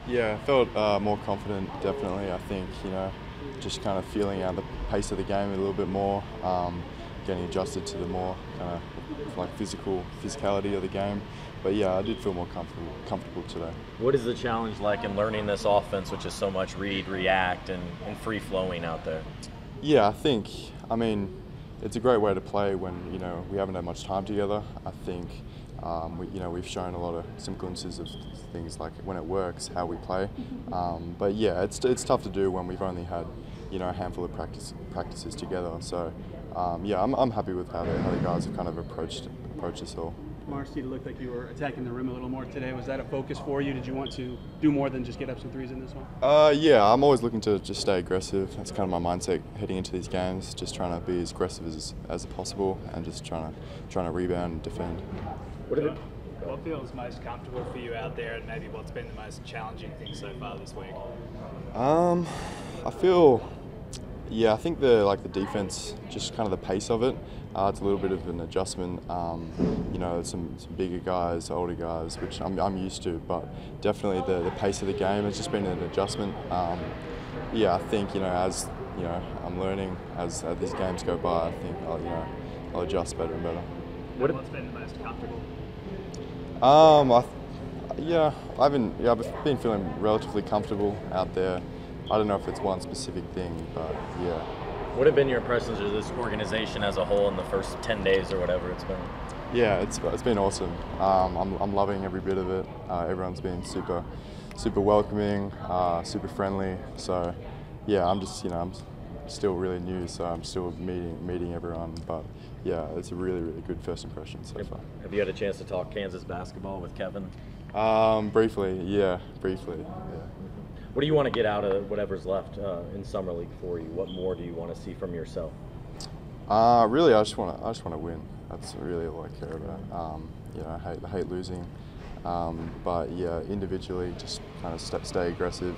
Yeah, I felt more confident, definitely. I think, just kind of feeling out the pace of the game a little bit more, getting adjusted to the more kind of like physicality of the game. But yeah, I did feel more comfortable today. What is the challenge like in learning this offense, which is so much read, react, and free flowing out there? Yeah, I mean, it's a great way to play when, we haven't had much time together. I think, we've shown some glimpses of things like when it works, how we play. But yeah, it's tough to do when we've only had, a handful of practices together. So, yeah, I'm happy with how the guys have kind of approached this all. Marcy, it looked like you were attacking the rim a little more today. Was that a focus for you? Did you want to do more than just get up some threes in this one? Yeah, I'm always looking to just stay aggressive. That's kind of my mindset heading into these games. Just trying to be as aggressive as possible, and just trying to rebound and defend. What feels most comfortable for you out there, and maybe what's been the most challenging thing so far this week? I think the defense, just kind of the pace of it. It's a little bit of an adjustment. Some bigger guys, older guys, which I'm used to, but definitely the pace of the game has just been an adjustment. I think as I'm learning as these games go by. I think I'll adjust better and better. What's been the most comfortable? I've been feeling relatively comfortable out there. I don't know if it's one specific thing, but yeah. What have been your impressions of this organization as a whole in the first 10 days or whatever it's been? Yeah, it's been awesome. I'm loving every bit of it. Everyone's been super welcoming, super friendly. So yeah, I'm still really new, so I'm still meeting everyone. But yeah, it's a really good first impression so far. Have you had a chance to talk Kansas basketball with Kevin? Briefly. Yeah. What do you want to get out of whatever's left in summer league for you? What more do you want to see from yourself? Really, I just want to win. That's really all I care about. I hate losing, but yeah, individually, just kind of stay aggressive,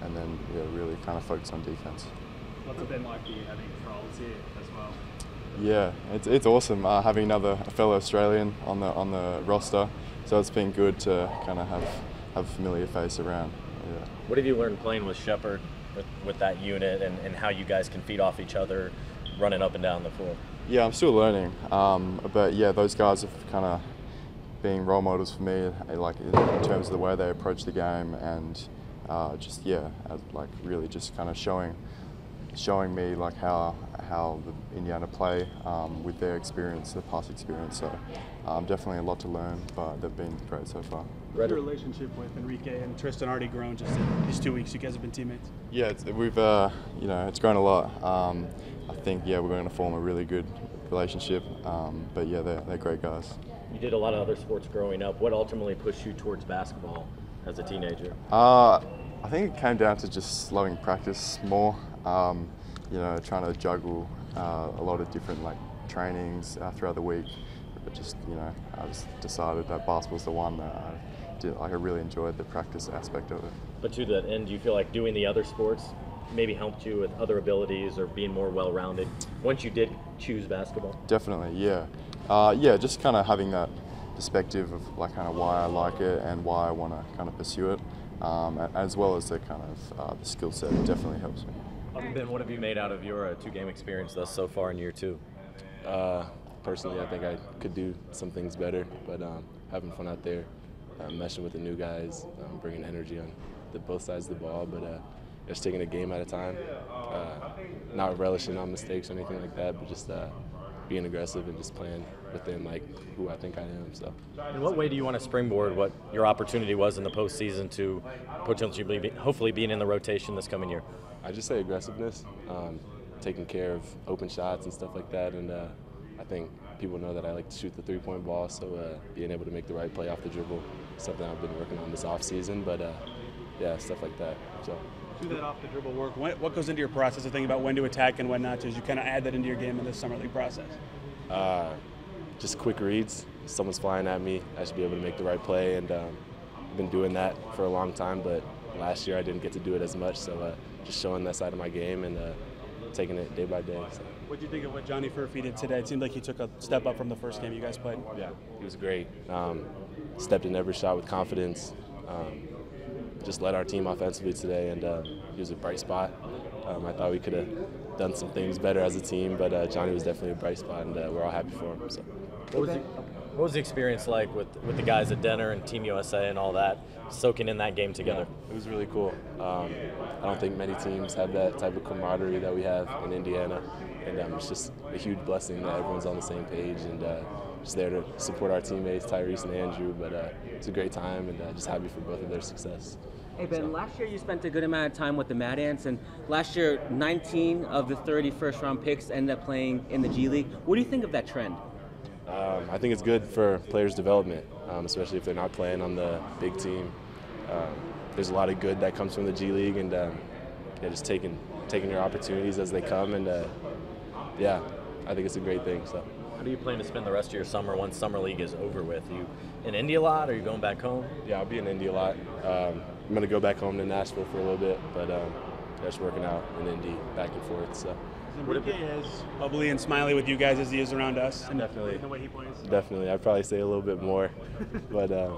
and then really kind of focus on defense. What's it been like for you having Trolls here as well? Yeah, it's awesome having another fellow Australian on the roster. So it's been good to kind of have a familiar face around. Yeah. What have you learned playing with Sheppard, with that unit, and how you guys can feed off each other, running up and down the floor? Yeah, I'm still learning, but yeah, those guys have kind of been role models for me, like in terms of the way they approach the game, and really just kind of showing me like how the Indiana play with their experience, their past experience. So definitely a lot to learn, but they've been great so far. How's your relationship with Enrique and Tristan already grown just in these 2 weeks? You guys have been teammates. Yeah, it's grown a lot. I think we're going to form a really good relationship. But yeah, they're great guys. You did a lot of other sports growing up. What ultimately pushed you towards basketball as a teenager? I think it came down to just loving practice more. Trying to juggle a lot of different trainings throughout the week. But just I just decided that basketball's the one that I really enjoyed the practice aspect of it. But to that end, do you feel like doing the other sports maybe helped you with other abilities or being more well-rounded once you did choose basketball? Definitely, yeah. Just kind of having that perspective of kind of why I like it and why I want to kind of pursue it, as well as the kind of the skill set definitely helps me. Ben, what have you made out of your two-game experience thus so far in year two? Personally, I think I could do some things better, but having fun out there, meshing with the new guys, bringing energy on both sides of the ball, but just taking a game at a time, not relishing on mistakes or anything like that, but just being aggressive and just playing within who I think I am. So, in what way do you want to springboard what your opportunity was in the postseason to potentially, hopefully, being in the rotation this coming year? I just say aggressiveness, taking care of open shots and stuff like that, and I think people know that I like to shoot the three-point ball, so being able to make the right play off the dribble is something I've been working on this off-season, but stuff like that. So. Do that off the dribble work. What goes into your process of thinking about when to attack and when not to? As you kind of add that into your game in this summer league process? Just quick reads. If someone's flying at me, I should be able to make the right play, and I've been doing that for a long time, but last year I didn't get to do it as much, so just showing that side of my game and taking it day by day. So. What do you think of what Johnny Furphy did today? It seemed like he took a step up from the first game you guys played. Yeah, he was great. Stepped in every shot with confidence. just led our team offensively today, and he was a bright spot. I thought we could have done some things better as a team, but Johnny was definitely a bright spot, and we're all happy for him. So. What was the experience like with the guys at Denner and Team USA and all that, soaking in that game together? Yeah, it was really cool. I don't think many teams have that type of camaraderie that we have in Indiana, and it's just a huge blessing that everyone's on the same page and just there to support our teammates, Tyrese and Andrew. But it's a great time, and just happy for both of their success. Hey Ben, last year you spent a good amount of time with the Mad Ants, and last year 19 of the 30 first-round picks ended up playing in the G League. What do you think of that trend? I think it's good for players' development, especially if they're not playing on the big team. There's a lot of good that comes from the G League, and just taking your opportunities as they come, and yeah, I think it's a great thing. So. How do you plan to spend the rest of your summer once summer league is over with? Are you in Indy a lot, or are you going back home? Yeah, I'll be in Indy a lot. I'm going to go back home to Nashville for a little bit, but just working out in Indy back and forth. So. Enrique as bubbly and smiley with you guys as he is around us? Definitely. The way he plays? Definitely. I'd probably say a little bit more. But the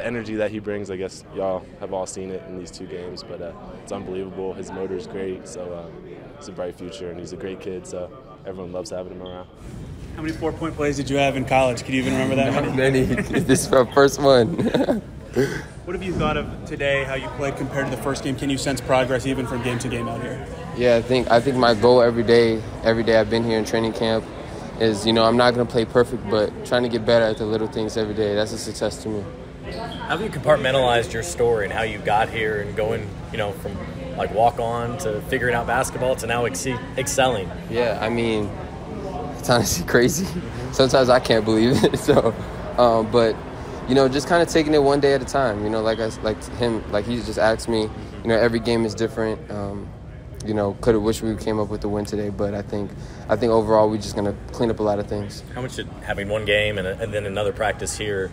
energy that he brings, I guess y'all have all seen it in these 2 games, but it's unbelievable. His motor's great, so it's a bright future, and he's a great kid, so everyone loves having him around. How many 4-point plays did you have in college? Can you even remember that Not many. This is my first one. What have you thought of today, how you played compared to the first game? Can you sense progress even from game to game out here? Yeah, I think my goal every day I've been here in training camp is, I'm not going to play perfect, but trying to get better at the little things every day. That's a success to me. How have you compartmentalized your story and how you got here and going, from like walk on to figuring out basketball to now excelling? Yeah, I mean, it's honestly crazy. Sometimes I can't believe it. So, but just kind of taking it one day at a time. Like he just asked me. Every game is different. Could have wished we came up with the win today, but I think overall we're just gonna clean up a lot of things. How much did having one game and then another practice here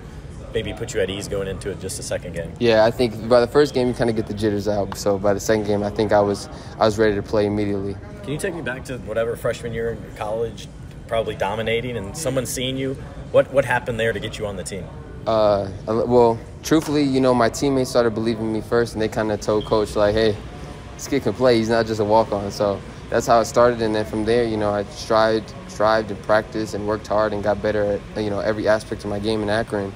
maybe put you at ease going into it just a second game? Yeah, I think by the first game you kind of get the jitters out. So by the second game, I think I was ready to play immediately. Can you take me back to whatever freshman year in college, probably dominating, and someone seeing you? What happened there to get you on the team? Well, truthfully, my teammates started believing in me first, and they kind of told coach like, "Hey, this kid can play. He's not just a walk-on." So that's how it started, and then from there, I strived and practiced and worked hard and got better at every aspect of my game in Akron.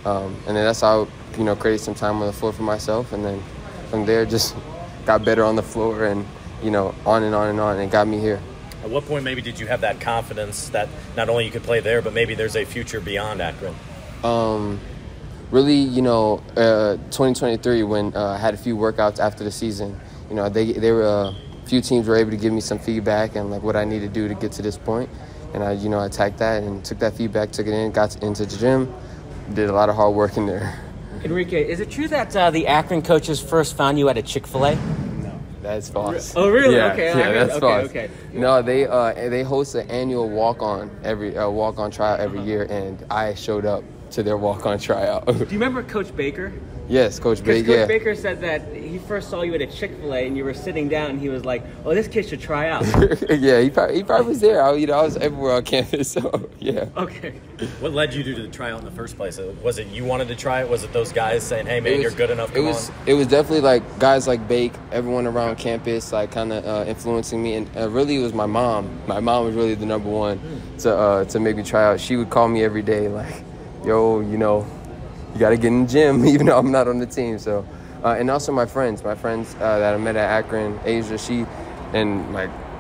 And then that's how created some time on the floor for myself, and then from there just got better on the floor and on and on and on, and it got me here. At what point maybe did you have that confidence that not only you could play there, but maybe there's a future beyond Akron? Really, 2023 when I had a few workouts after the season. They were a few teams were able to give me some feedback and like what I need to do to get to this point, and I attacked that and took that feedback, took it in, got into the gym, did a lot of hard work in there. Enrique, is it true that the Akron coaches first found you at a Chick-fil-A? No, that's false. Oh, really? Yeah, okay, that's false. Okay. No, they host an annual walk-on tryout every year, and I showed up to their walk-on tryout. Do you remember Coach Baker? Yes, Coach Baker. Coach Baker said that he first saw you at a Chick-fil-A and you were sitting down and he was like, "Oh, this kid should try out." Yeah, he probably was there. I was everywhere on campus, so yeah. Okay. What led you to the tryout in the first place? Was it you wanted to try it? Was it those guys saying, "Hey, man, you're good enough"? It was definitely like guys like Bake, everyone around campus, like kind of influencing me, and really it was my mom. My mom was really the number one to make me try out. She would call me every day, like, "Yo, you got to get in the gym," even though I'm not on the team. So, and also my friends that I met at Akron, Asia, she, and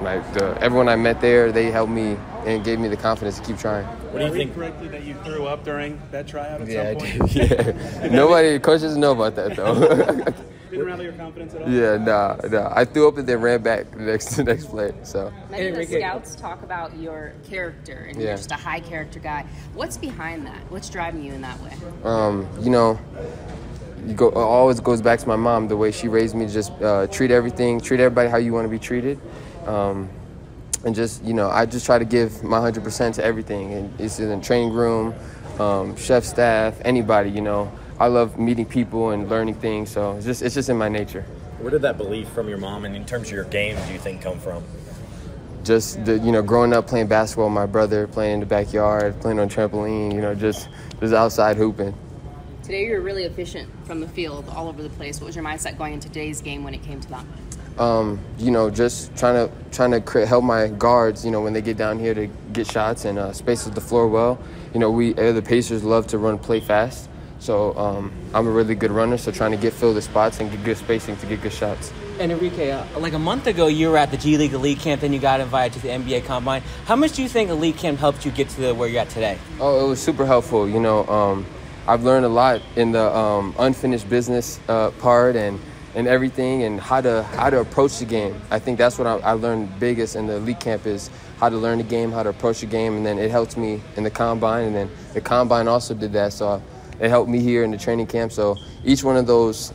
everyone I met there, they helped me and gave me the confidence to keep trying. What do you think? Correctly that you threw up during that tryout at Yeah, some I point? did. Yeah. Coach doesn't know about that though. Didn't rattle your confidence at all? Yeah, nah. I threw up and then ran back the next play. So. Many of the scouts talk about your character, and you're just a high character guy. What's behind that? What's driving you in that way? It always goes back to my mom, the way she raised me to just treat everybody how you want to be treated. And just, I just try to give my 100% to everything. And it's in the training room, chef staff, anybody, I love meeting people and learning things, so it's just in my nature. Where did that belief from your mom and in terms of your game do you think come from? Just growing up playing basketball with my brother, playing in the backyard, playing on trampoline, just outside hooping. Today you were really efficient from the field, all over the place. What was your mindset going into today's game when it came to that? Just trying to help my guards, when they get down here to get shots and spaces the floor well. The Pacers love to run play fast. So I'm a really good runner, so trying to fill the spots and get good spacing to get good shots. And Enrique, like a month ago, you were at the G League Elite Camp, then you got invited to the NBA Combine. How much do you think Elite Camp helped you get to where you're at today? Oh, it was super helpful. I've learned a lot in the unfinished business part and everything, and how to approach the game. I think that's what I learned biggest in the Elite Camp is how to learn the game, how to approach the game, and then it helped me in the Combine, and then the Combine also did that. So it helped me here in the training camp. So each one of those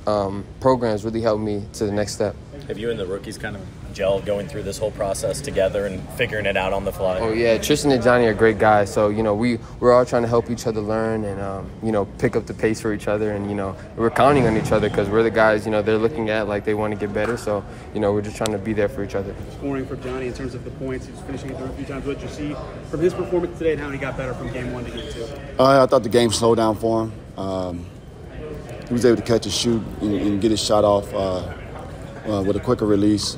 programs really helped me to the next step. Have you and the rookies kind of gelled going through this whole process together and figuring it out on the fly? Oh, yeah. Tristan and Johnny are great guys. So, we're all trying to help each other learn and, pick up the pace for each other. And, we're counting on each other because we're the guys, they're looking at like they want to get better. So, we're just trying to be there for each other. Scoring for Johnny in terms of the points, he was finishing it through a few times. What did you see from his performance today and how he got better from game 1 to game 2? I thought the game slowed down for him. He was able to catch a shoot and get his shot off with a quicker release.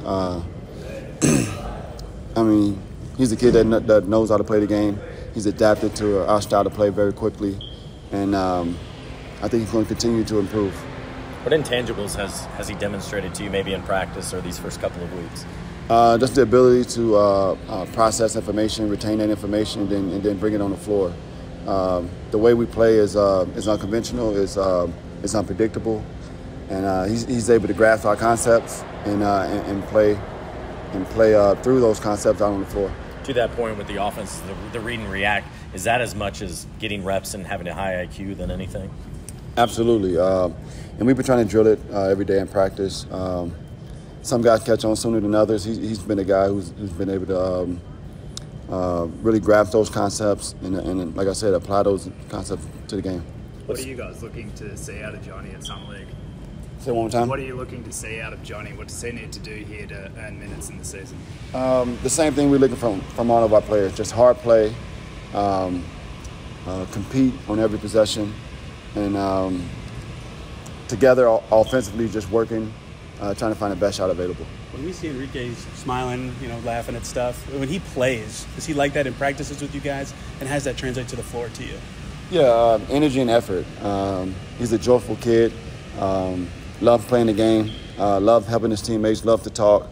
He's a kid that knows how to play the game. He's adapted to our style to play very quickly, and I think he's going to continue to improve. What intangibles has he demonstrated to you maybe in practice or these first couple of weeks? Just the ability to process information, retain that information, and then bring it on the floor. The way we play is unconventional, is unpredictable, and he's able to grasp our concepts and play through those concepts out on the floor. To that point with the offense, the read and react, is that as much as getting reps and having a high IQ than anything? Absolutely, and we've been trying to drill it every day in practice. Some guys catch on sooner than others. He's been a guy who's been able to really grasp those concepts and, like I said, apply those concepts to the game. What are you guys looking to see out of Johnny at Summer League? Say it one more time. What are you looking to see out of Johnny? What does he need to do here to earn minutes in the season? The same thing we're looking from all of our players, just hard play, compete on every possession, and together offensively just working, trying to find the best shot available. When we see Enrique smiling, laughing at stuff, when he plays, is he like that in practices with you guys, and how does that translate to the floor to you? Yeah, energy and effort. He's a joyful kid. Love playing the game, love helping his teammates, love to talk.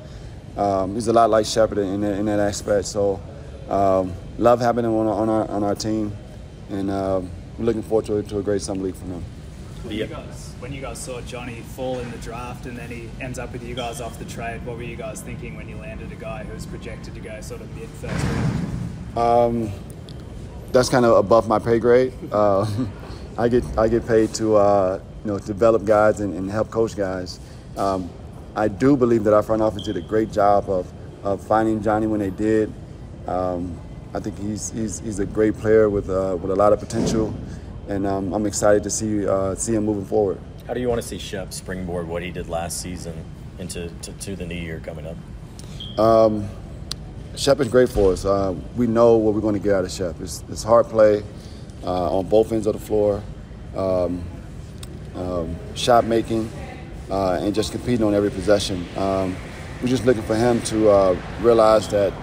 He's a lot like Sheppard in that aspect. So love having him on our team, and we're looking forward to a great summer league from him. When you guys saw Johnny fall in the draft and then he ends up with you guys off the trade, what were you guys thinking when you landed a guy who was projected to go sort of mid-first round? That's kind of above my pay grade. I get paid to develop guys and help coach guys. I do believe that our front office did a great job of finding Johnny when they did. I think he's a great player with a lot of potential, and I'm excited to see him moving forward. How do you want to see Shep springboard what he did last season into the new year coming up? Shep is great for us. We know what we're going to get out of Shep. It's hard play on both ends of the floor. Shot making, and just competing on every possession. We're just looking for him to realize that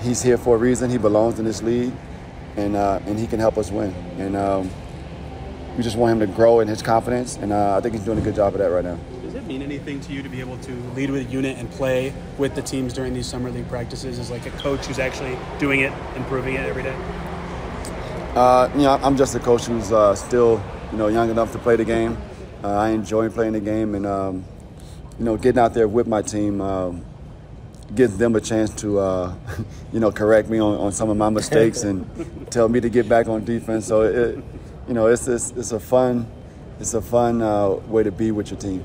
he's here for a reason. He belongs in this league, and he can help us win. And we just want him to grow in his confidence, and I think he's doing a good job of that right now. Does it mean anything to you to be able to lead with a unit and play with the teams during these summer league practices as like a coach who's actually doing it, improving it every day? I'm just a coach who's still young enough to play the game. I enjoy playing the game, and getting out there with my team gives them a chance to correct me on some of my mistakes and tell me to get back on defense. So it's a fun way to be with your team.